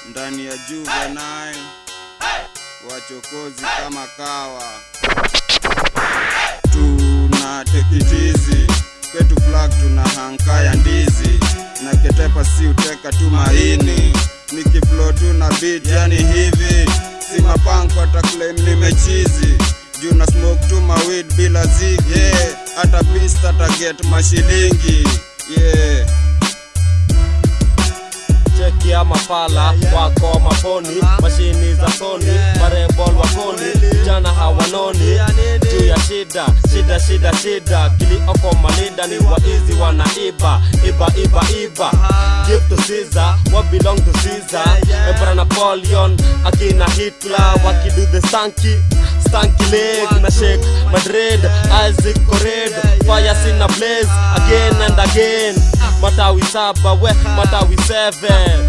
ndani ya Juvenile, wachokozi kama kawa. Tuna tekitizi kwetu flag, tuna hankaya ndizi na ketepa, si uteka tu maini. Nikiflow tu na beat yani hivi, si mapanko ata claim nimechizi. Juu na smoke tu maweed bila zig, yeah. Ata beast ata get mashilingi, yeah. Cheki ya mapala, wako maponi, mashini za Sony, marebol wakoni, vijana hawanoni. Juu ya shida, kili oko malida ni waizi wanaiba, iba. Give to Caesar, what belong to Caesar. Emperor Napoleon, akina Hitler, wakidu the stanky leg na shake Madrid, Isaac Kored, fire sina blaze, again and again. Matawi 7, matawi 7.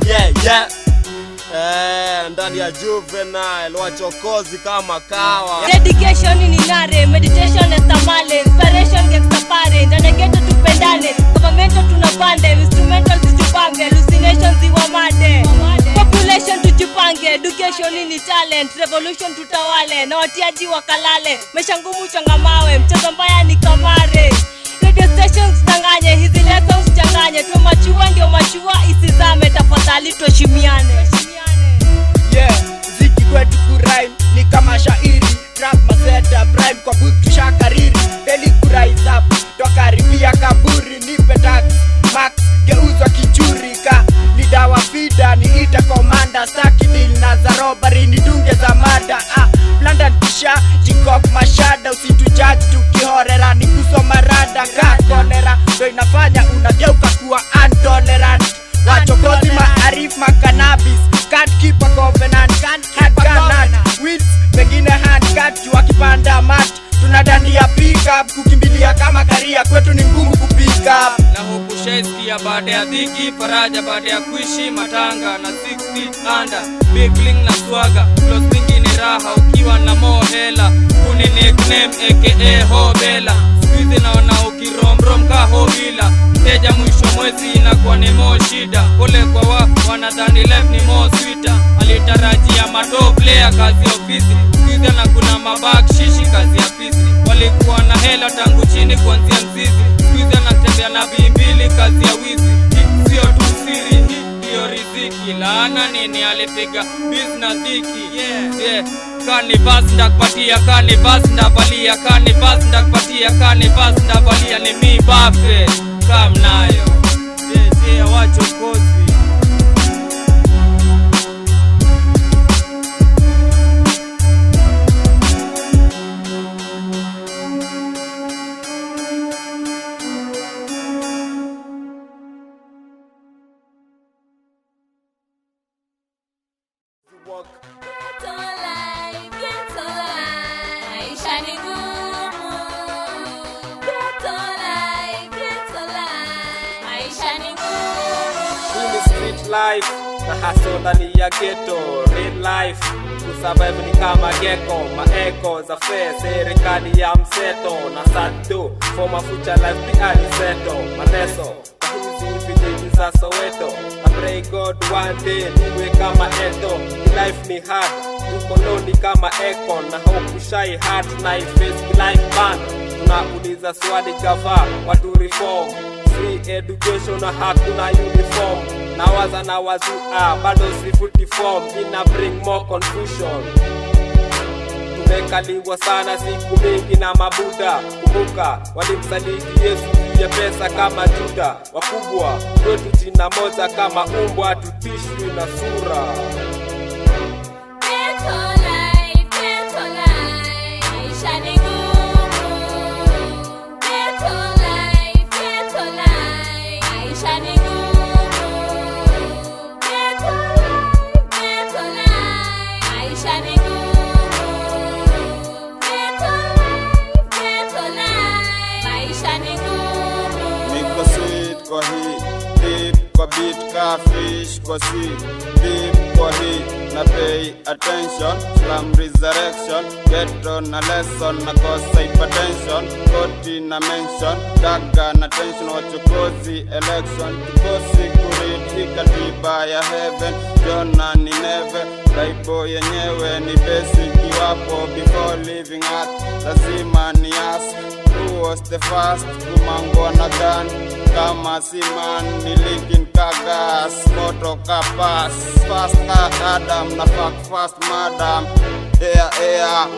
Yeah. Ndani ya Juvenile, wachokozi kama kawa. Dedication ni nare, meditation is tamale, inspiration gangsta parent, anageto tupendane, governmental tunapande, instrumental zijupange, hallucinations ziwamade, population tujipange, education ni talent, revolution tutawale, na watiaji wakalale, maisha ngumu changamawe, mchezo mbaya ni kamare. Radio stations tanganye, hizi lessons changanye, tumachua ndio machua isizame, tafadhali tuheshimiane. Yeah, muziki kwetu kurime ni kama shairi, rap maseta prime kwa book tushakariri, daily kurise up, tokaribia kaburi, nipe tax, max, geuzwa kichurika, leader wa fida, niita commander, staki deal na za robbery, nidunge za mada, blanda kisha, jikok mashada, usitujudge tukihorera, ni kusoma rada, kakolera, ndo inafanya unageuka kuwa intolerant, wachokozi maarif makanabis, can't keep a covenant, can't keep a covenant. Weeds, pengine hand cut, wakipanda mat, tunadandia pick up, kukimbilia kama karia, kwetu ni ngumu kupick up. Na huku shaiskia baada ya dhiki, faraja baada ya kuishi matanga, na 6 feet under, big bling na swaga, close mingi ni raha, ukiwa na mohela, kuni nickname aka Hobela. Squeeze naona ukiromrom ka Hobila, mteja mwisho mwezi inakuwa ni mo shida. Pole kwa wanadhani life ni mo sweeter, alitarajia mato player kazi ofisi, squeeze na kuna mabag shishi kazi ya fisi. Walikuwa na hela tangu chini kuanzia mzizi, squeeze anatembea na bimbili kazi ya wizi. Sio tu siri, ndio riziki, laana nini alipiga business dhiki, yeah. Kanivas ndakupatia, kanivas ndavalia, kanivas ndakupatia, kanivas ndavalia, ni mi bafe kam nayo, yeah, wachokozi. Life, na hustle ndani ya ghetto, real life, kusurvive ni kama gecko, maeko za fair, serikali ya mseto, na sado, for my future life pia ni seto, mateso, kuhuzi vijiji za Soweto, I pray God one day, niwe kama eto, life ni hard, tukoloni kama eko, na hope shai hard, na face life band, tunauliza swali gava, watu reform, free education na hakuna uniform. Nawaza na wazua, bado sifuti form, ina bring more confusion. Tumekaliwa sana siku mingi na mabuda, kumbuka walimsaliti Yesu ya pesa kama Juda. Wakubwa kwetu jina moja kama umbwa, tutishwi na sura. kwa beat ka fish kwa sea, deep kwa hii na pay attention. Slam resurrection, ghetto na lesson na kosa hypertension, koti na mention, daga na tension, wachokozi election, tukosi kuriti katiba ya heaven, Jona ni neve, Bible yenyewe ni basic iwapo before leaving earth, lazima ni ask who was the first kumangwa na gun, kama si man ni Linkin Kagas, moto ka pass, fast ka Adam na fuck fast madam, yeah.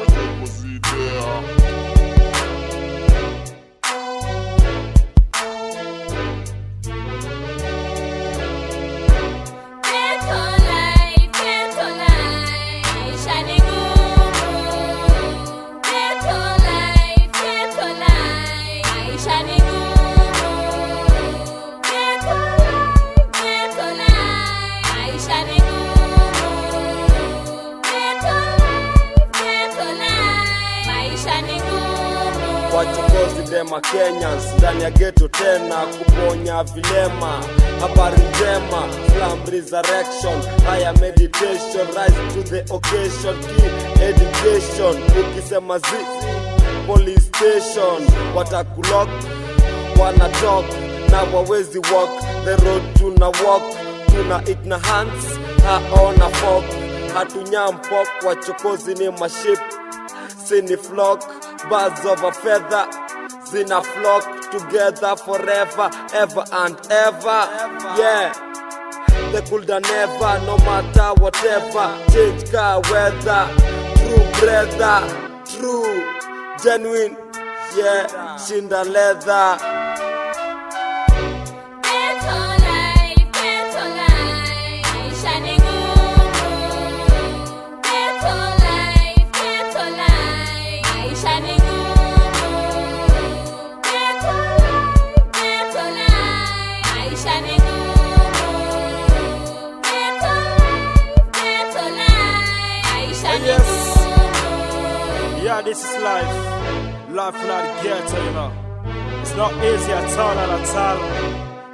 Wachokozi dema Kenyans ndani ya ghetto tena kuponya vilema, habari njema, slam resurrection, higher meditation, rise to the occasion, key education, ukisema police station, watakulock, wana talk, na wawezi walk, the road tuna walk, tuna eat na hands, haona fork, hatunyampok, wachokozi ni maship, sini flock, birds of a feather, zina flock together forever, ever and ever, yeah. They could never, no matter whatever, change car weather, true brother, true, genuine, yeah, shinda leather. Yeah, this is life from the ghetto, you know. It's not easy at all,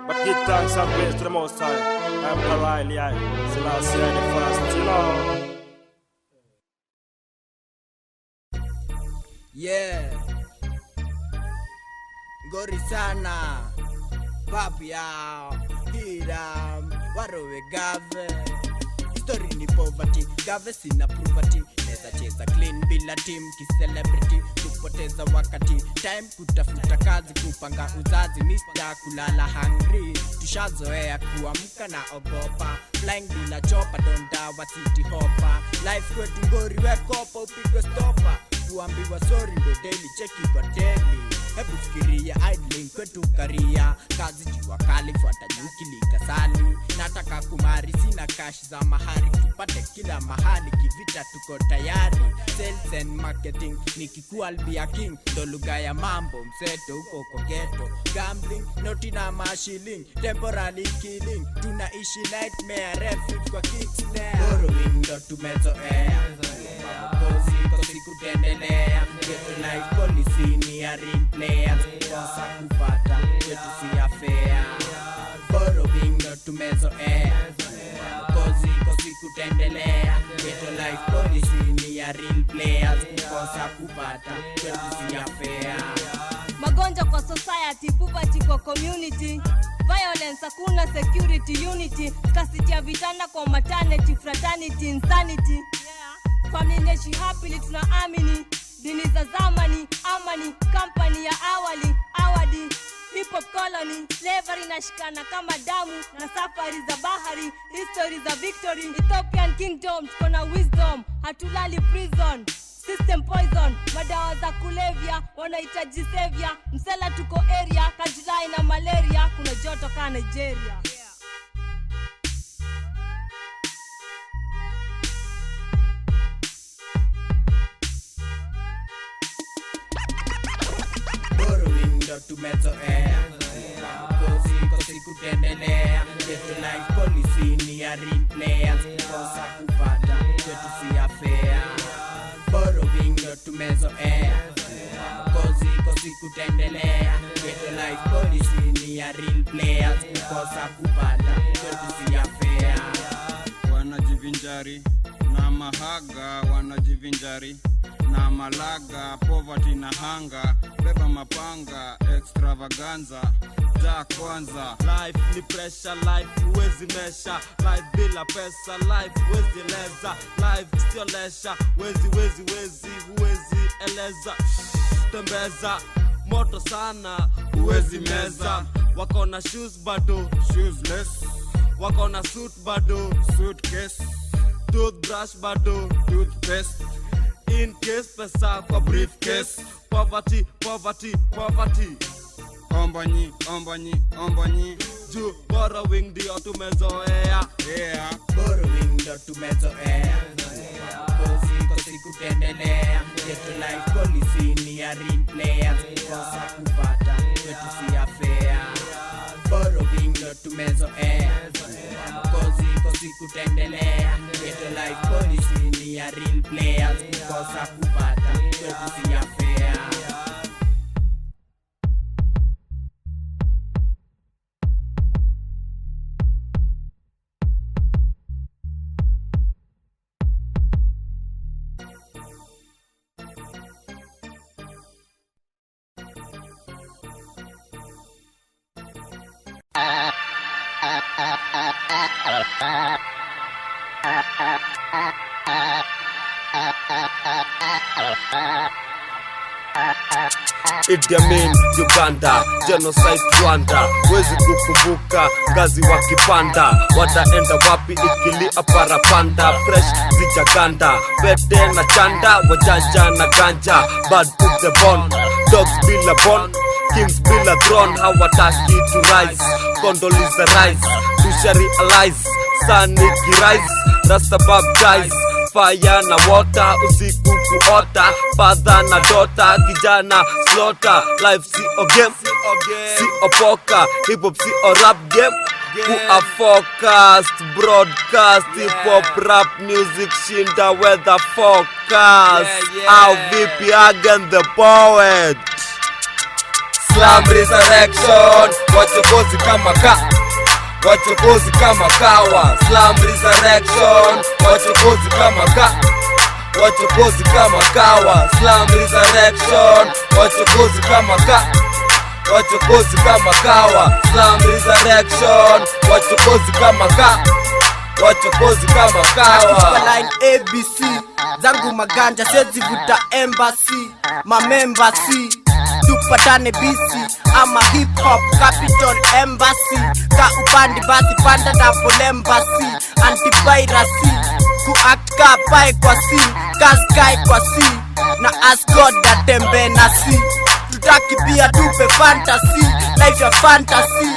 but give thanks and praise to the Most High. I'm Karai, Selassie the first, you know. Yeah, Gori sana, papi yao, hiram, warowe gave. Story ni poverty, gave sina poverty. Neza cheza clean bila team, ki-celebrity, kupoteza wakati. Time kutafuta kazi, kupanga uzazi, Mr. kulala hungry. Tushazoea kuamka na ogopa, flying bila chopa, dondawa city hopper. Life kwetu Ngori wekopa, upigwe stopper. Kuambiwa sorry ndo daily, cheki kwa daily. Hebu fikiria idling kwetu karia, kazi jua kali fuata nyuki likasali. Nataka kumari sina cash za mahari, tupate kila mahali kivita tuko tayari. Sales and marketing nikikuwa albia king, ndo lugha ya mambo mseto huko kwa ghetto. Gambling, noti na mashiling, temporary killing, tunaishi nightmare, refuge kwa kickslare. Borrowing ndo tumezoea, kozi kutendelea, ghetto life policy ni ya real players, kosa kupata kwetu si ya fair. Borrowing ndo tumezoea, kozi kutendelea, ghetto life policy ni ya real players, kosa kupata kwetu si ya fair. Magonjwa kwa society, poverty kwa community, violence hakuna security, unity, scarcity ya vitanda kwa maternity, fraternity, insanity. Family naishi happily tunaamini, dini za zamani, amani, company ya awadi, hip hop colony, slavery nashikana kama damu, na safari za bahari, history za victory, Ethiopian kingdom, tuko na wisdom, hatulali prison, system poison, madawa za kulevya, wanahitaji savior, msela tuko area, kajulai na malaria, kuna joto ka Nigeria. Tumezoea kozi kutendelea, ghetto life policy ni ya real players, kosa kupata kwetu si ya fair. Borrowing ndo tumezoea, kozi kutendelea, ghetto life policy ni ya real players, kukosa kupata kwetu si ya fair. Wanajivinjari na mahaga, wanajivinjari na malaga, poverty na hanga, beba mapanga, extravaganza, ja kwanza. Life ni pressure, life huwezi mesha, life bila pesa, life huwezi eleza, life sio lesha, huwezi eleza, tembeza, moto sana, huwezi meza, wako na shoes bado, Shoesless, wako na suit bado, suitcase, toothbrush bado, toothpaste, in case pesa kwa briefcase, poverty, ombanyi, juu borrowing ndio tumezoea, yeah, borrowing ndo tumezoea, kosi kutendelea, yetu life policy ni ya real players, kukosa kupata kwetu si ya fair. Borrowing ndo tumezoea, kosi kutendelea, yetu life policy ni ya real players, kukosa kupata kwetu si ya fair. Idi Amin, Uganda, genocide Rwanda, wezi kukumbuka gazi wakipanda, wataenda wapi ikilia parapanda, fresh zijaganda, bete na chanda, wajanja na ganja, bad to the bone, dogs bila bone, kings bila throne, hawataki to rise, Condoleezza rise, to realize, Saniki rise, Rasta baptize, fire na water, usiku kuota, father na daughter, kijana slaughter, life si o game, si o poker, hip hop si o rap game, who are focused, broadcast, hip hop rap music shinda weather forecast, au vipi again the poet, Slam resurrection, wachokozi kama wachokozi kama kawa, Slam resurrection, wachokozi kama wachokozi kama kawa, Slam resurrection, wachokozi kama wachokozi kama kawa, Slam resurrection, wachokozi kama wachokozi kama kawa. Kwa line ABC zangu maganja sezi vuta embassy, mamemba si tupatane BC ama hip hop capital embassy, ka upandi basi panda double embassy, anti-piracy, kuact ka pai kwa scene, ka sky kwa sea, na ask God atembe na si, tutaki pia tupe fantasy, life ya fantasy,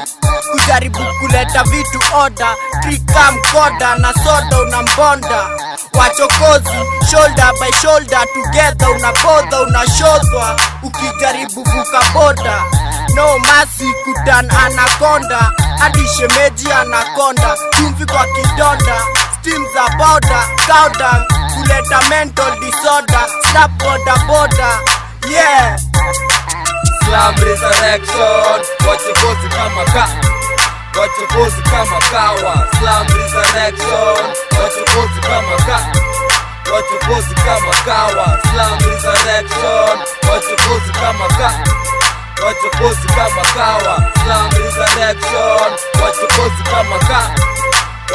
kujaribu kuleta vitu order, trika mkoda na soda unambonda, wachokozi shoulder by shoulder together, unabodha unashodhwa, ukijaribu vuka boda, no mercy kutan anaconda, hadi shemeji anakonda, chumvi kwa kidonda, steam za powder, cowdown, kuleta mental disorder, snap boda, yeah. Slam resurrection, wachokozi kama wachokozi kama kawa, Slam resurrection, wachokozi kama wachokozi kama kawa, Slam resurrection, wachokozi kama wachokozi kama kawa, Slam resurrection, wachokozi kama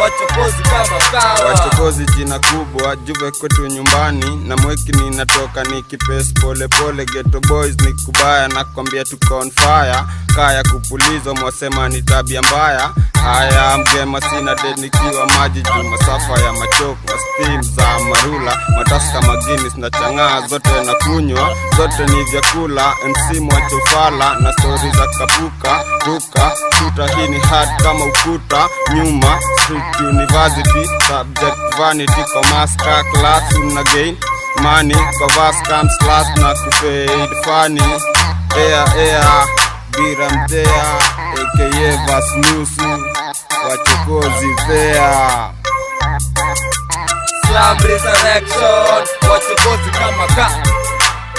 wachokozi kama kawa. Wachokozi jina kubwa, Juve kwetu nyumbani, na mweki ninatoka nikipesi pole pole, ghetto boys ni kubaya, nakwambia tuko on fire, kaya kupulizo mwasema ni tabia mbaya, haya mgema sina dead nikiwa maji juu masafa ya machoko, steam za marula, mataska maginis na changaa, zote na kunywa, zote ni vyakula, MC mwachofala, na story za kapuka, buka, tuta hii ni hard kama ukuta, nyuma, street university, subject vanity, commerce class, una gain, money, kwa verse comes last na kufade funny, air, bira mtea, aka verse nyusu, wachokozi there. Slam resurrection, wachokozi kama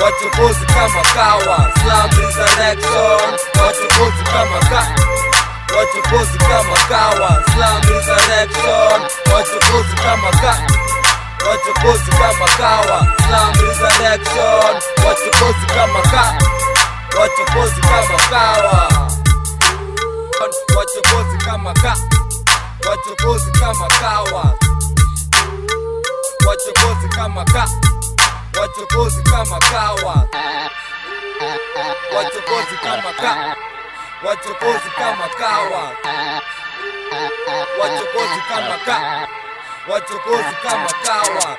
wachokozi kama kawa. Slam resurrection, wachokozi kama wachokozi kama kawa. Slam resurrection, wachokozi kama wachokozi kama kawa. Slam resurrection, wachokozi kama wachokozi kama kawa. Wachokozi kama wachokozi kama kawa. Wachokozi kama wachokozi kama kawa. Wachokozi kama wachokozi kama kawa. Wachokozi kama wachokozi kama kawa.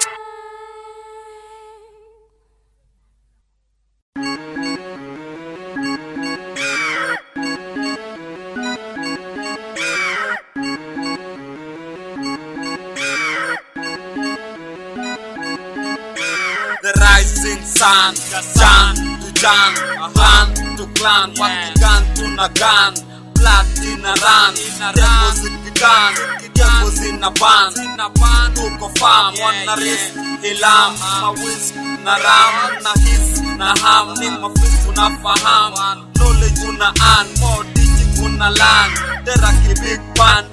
The rising sun, Jan to Jan, clan to clan, wakigan tuna gun, platina run, tempo zikigan, tempo zinaban, tuko farm, wana risk, hilam, mawis, na ram, na his, na ham, ni mafifu na faham, knowledge una an, more digit una land, teraki big pan.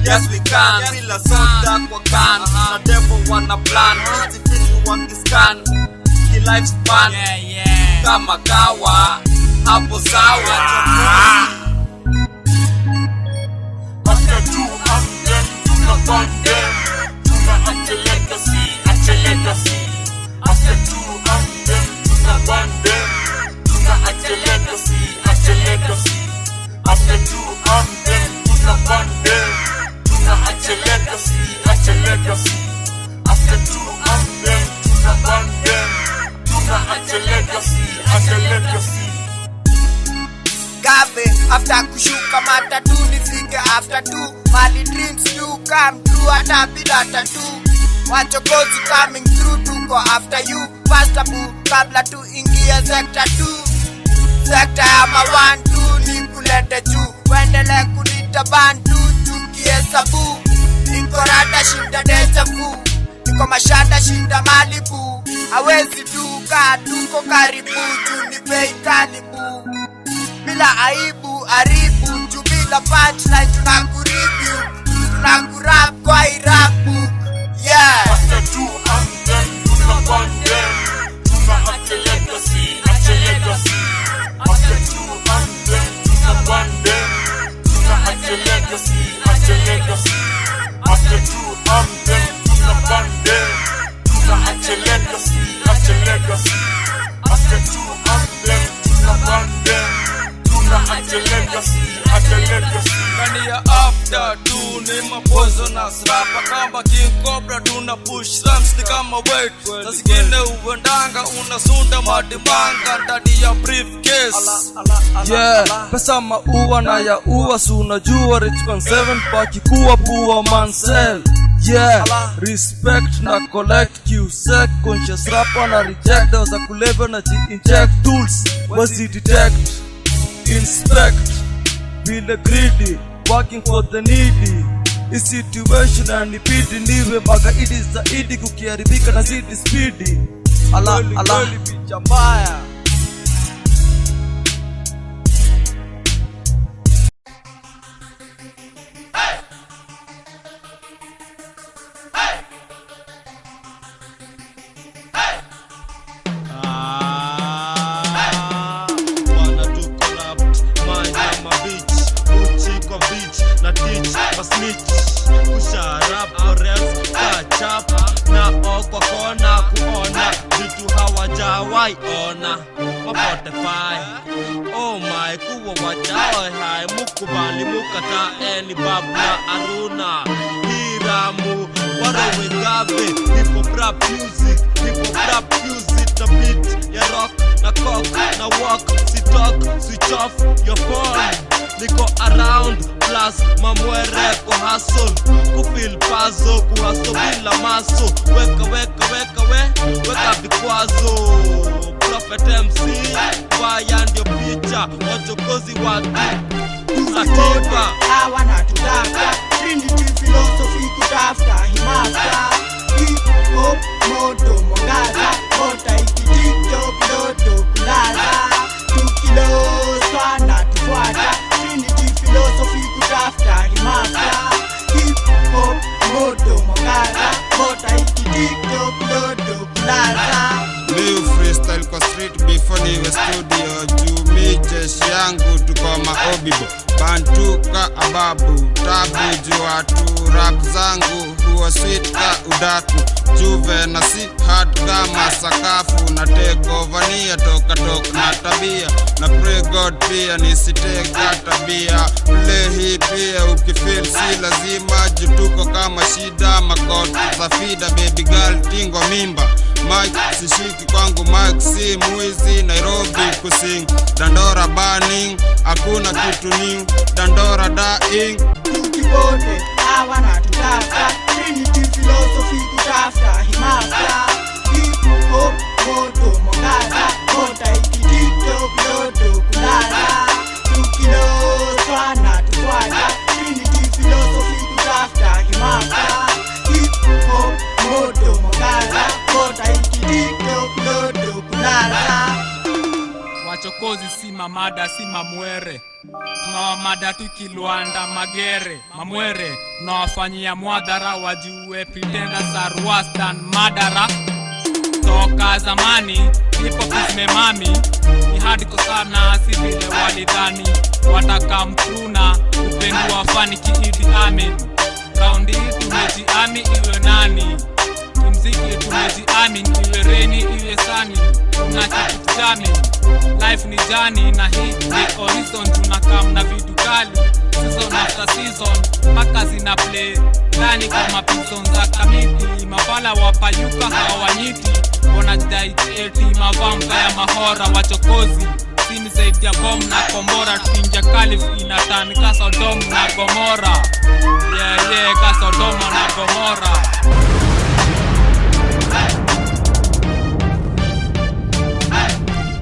Yes we can, bila soda kwa kan, na devil wana plan, hizi vitu wakiscan, ki lifespan, kama kawa, hapo sawa. After 200, tuna condemn, tuna ache legacy. After 200, tuna condemn, tuna ache legacy. After 200, tuna condemn, tuna ache legacy. After 200, tuna condemn, tuna ache legacy. Gabe, after kushuka matatu nifike after 2. Mali dreams do come true hata bila tattoo. Wachokozi coming through, tuko after you. Faster boo, kabla tu ingia sector 2. Sector ya ma 1-2 ni kulete juu. Wendele kunita bantu, tukiesabu. Niko rada shinda deja vu. Niko mashada shinda Malibu. Hawezi duka, tuko karibu. Juni bei kalibu. Bila aibu, aribu. Jubila punchline, tunakureview. Tunakurap kwa irabu. Yeah. After 200, tuna condemn, tuna ache legacy. After 200, tuna condemn, tuna ache legacy. After 200, tuna condemn, tuna ache legacy. After 200, tuna condemn, tuna ache legacy. Kani ya after 2 ni mapozo na srapa. Kamba King Cobra tuna push rams ni kama weight. Sa zingine uwendanga unasunda madimanga ndani ya briefcase. Yeah, pesa maua na ya uwa si unajua rich con 7 paki kuwa puwa mansell. Yeah, respect na collect Q-sec. Conscious rapper na reject dawa za kulevya na ji-inject. Tools wazi detect, inspect, bila greedy, working for the needy. This situation anibidi niwe magaidi zaidi. Kukiharibika na zidi speedy. Ala picha mbaya. Wana tuko rap, mind on my beach. Uchi kwa beach, na teach, ma snitch. Kusha rap, ores, kachap. Na okwa kona kuona vitu hawajawai ona. Mapotify, oh my, kuwa wajawa hai. Mukubali mukata eni babu na aruna. Hiramu, warawe gabe. Hip hop rap music, na beat ya rock, na cock, na walk, si talk, switch off your phone. Niko around, plus mamwere ko hustle. Kufil pazo, kuhaso bila maso. Weka vikwazo. Prophet MC, fire ndio picha. Wachokozi watu Atiba hawana tutaka Trinity philosophy kutafuta himasta. hip hop moto mwangaza, bota iki TikTok doto kulaza, tukiloswa na tufuata Trinity philosophy kutafuta himaka, hip hop moto mwangaza, bota iki TikTok doto kulaza. Liu freestyle kwa street before niwe studio, juu mi jeshi yangu tuko maobibo, bantuka ababu tabu juu watu, rap zangu huwa sweet ka udatu, juve na si hard kama sakafu, na take over nia toka na tabia, na pray God pia nisiteka tabia, play hii pia ukifeel si lazima, jutuko kama shida makoti za fida, baby girl tingo mimba, mic sishiki kwangu, mic si mwizi, Nairobi kusing, Dandora burning, hakuna kitu new, Dandora dying. Tukibote hawana tutaka Trinity philosophy kutafuta himaka, hip hop moto mwangaza, bota iki TikTok doto kulala, tukiloswa na tufuata Trinity philosophy kutafuta himaka, hip hop moto mwangaza, bota iki TikTok doto kulala. Wachokozi si mamada si mamwere, tunawamada tukilwanda magere mamwere, tunawafanyia mwadhara wajue pretenders are worse than madara. Toka zamani ipo kizimemami ni hardcore sana, si vile walidhani wataka mtruna upendua fani kiidi amin. Raundi tumejiami iwe nani, mziki tumejiamin iwe reni iwe sani, tunachikutami life ni jani, na hii ni horizon, tunakam na vitu kali season after season, mpaka zina play ndani kwa mapinson za kamiti, mafala wapayuka hawanyiti, wanajidai eti mavamka ya mahora, wachokozi sini zaidi ya bomu na komora, tukinja kalif inatani ka Sodom na Gomora, yeah ka Sodom na Gomora.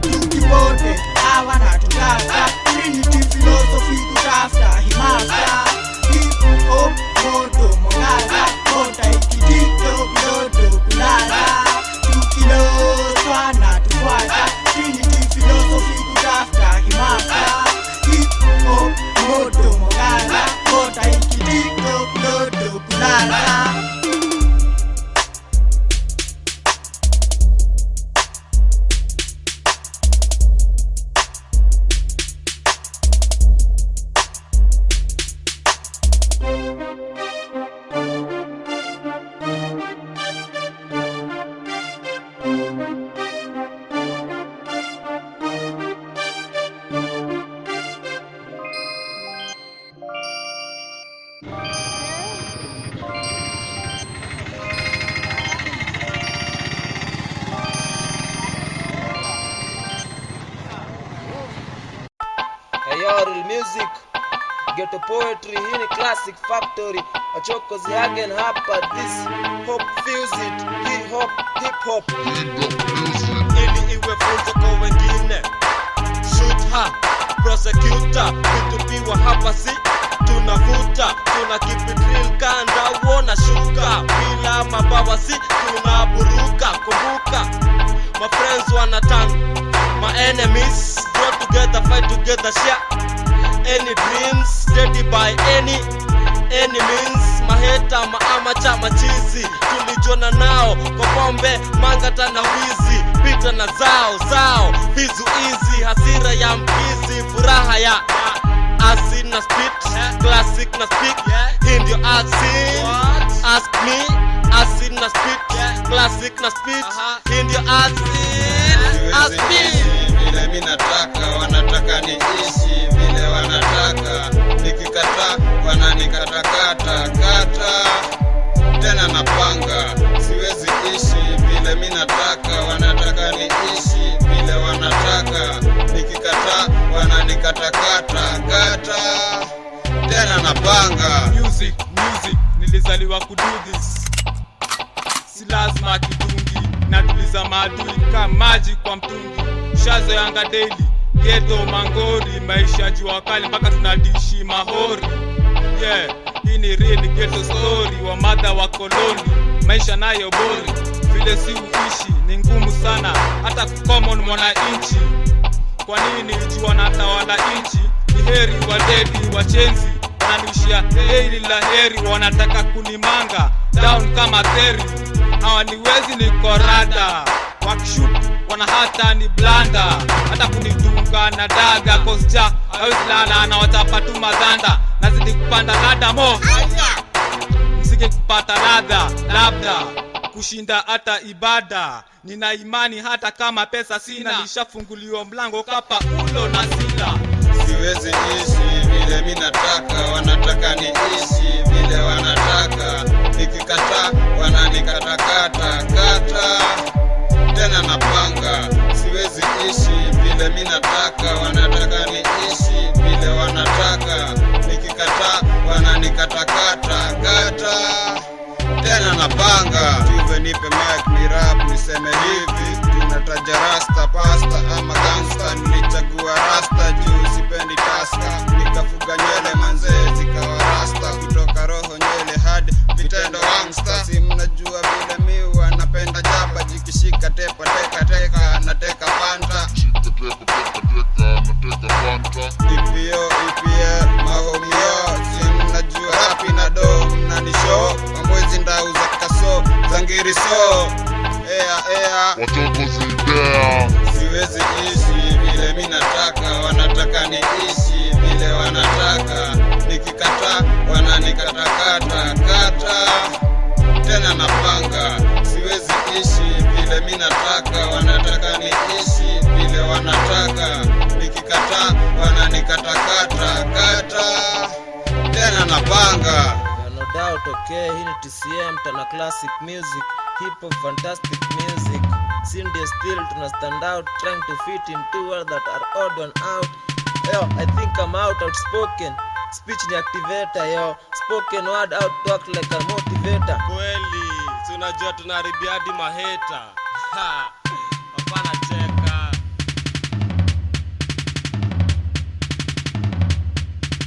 Tukibote hawana tutaka Trinity philosophy kutafuta himaka, hip hop moto mwangaza, bota iki TikTok doto kulala, tukiloswa na tufuata Trinity philosophy kutafuta himaka, hip hop moto mwangaza, bota iki TikTok doto kulala. Real music, ghetto poetry, hii ni classic factory, wachokozi again hapa, this hop fuse it, hip hop ili iwe funzo kwa wengine, shoot ha, prosecutor, kutupiwa hapa si tunavuta, tuna keep it real kanda uona shuka, bila mabawa si tunaburuka, kumbuka my friends wanatanga, my enemies grow together, fight together, share any dreams, steady by any means. Maheta maamacha machizi tulijona nao kwa pombe manga tangawizi, pita na zao vizuizi, hasira ya mkizi, furaha ya asi na spit, classic na speak, hii ndio accent, ask me, asi na spit, classic na spit, hii ndio accent, ask me. Vile mimi nataka, wanataka niishi vile wanataka, nikikataa wananikatakata tena napanga, siwezi ishi vile mimi nataka, wanataka niishi vile wanataka, nikikataa wananikatakata tena napanga. Music, nilizaliwa kudo this, si lazima kidungi, natuliza maadui kama maji kwa mtungi, shazo yanga daily, ghetto mangori, maisha jua kali mpaka tunadishi mahori, yeah, hii ni real ghetto story wa madha wa koloni. Maisha nayo bori, vile si uishi ni ngumu sana hata kucommon mwananchi. Kwa nini jua na tawala inchi? Ni heri wadedi wachenzi wananushia heri la heri, wanataka kunimanga down kama theri. Hawa niwezi ni korada, wakishoot wana hata ni blanda, hata kunidunga na daga kosja hawezilala na watapa tu madhanda. Nazidi kupanda lada mo msike kupata ladha, labda kushinda hata ibada. Nina imani hata kama pesa sina, nishafunguliwa mlango kapa ulo na sila. Siwezi ishi vile mimi nataka, wanataka niishi vile wanataka. Nikikataa wananikatakata kata, tena napanga. Siwezi ishi vile mimi nataka, wanataka niishi vile wanataka. Nikikataa wananikatakata kata, tena napanga. Tuve nipe mic ni rap niseme hivi, tunataja rasta pasta ama gangsta. Nilichagua rasta juu sipendi taska, nikafuga nywele manzee zikawa rasta. Kutoka roho nywele hadi vitendo gangsta. Si mnajua vile miwa napenda jaba, jikishika tepa teka teka nateka panta. Ipio mahomio, si mnajua rapi na do mnanisho. Mamwezi ndauza kaso zangiri so ea watoto zidea. Siwezi ishi vile mimi nataka, wanataka niishi vile wanataka. Nikikataa wananikatakata kata, tena napanga. Siwezi ishi vile mimi nataka, wanataka niishi vile wanataka. Nikikataa wananikatakata kata, tena napanga. No doubt, okay, hii ni TCM Tana Classic Music, hip hop fantastic music. Cindy still tuna stand out, trying to fit in two words that are odd one out. Yo, I think I'm outspoken. Speech ni activator, yo. Spoken word out to act like a motivator. Kweli, si unajua tunaribiadi maheta. Ha.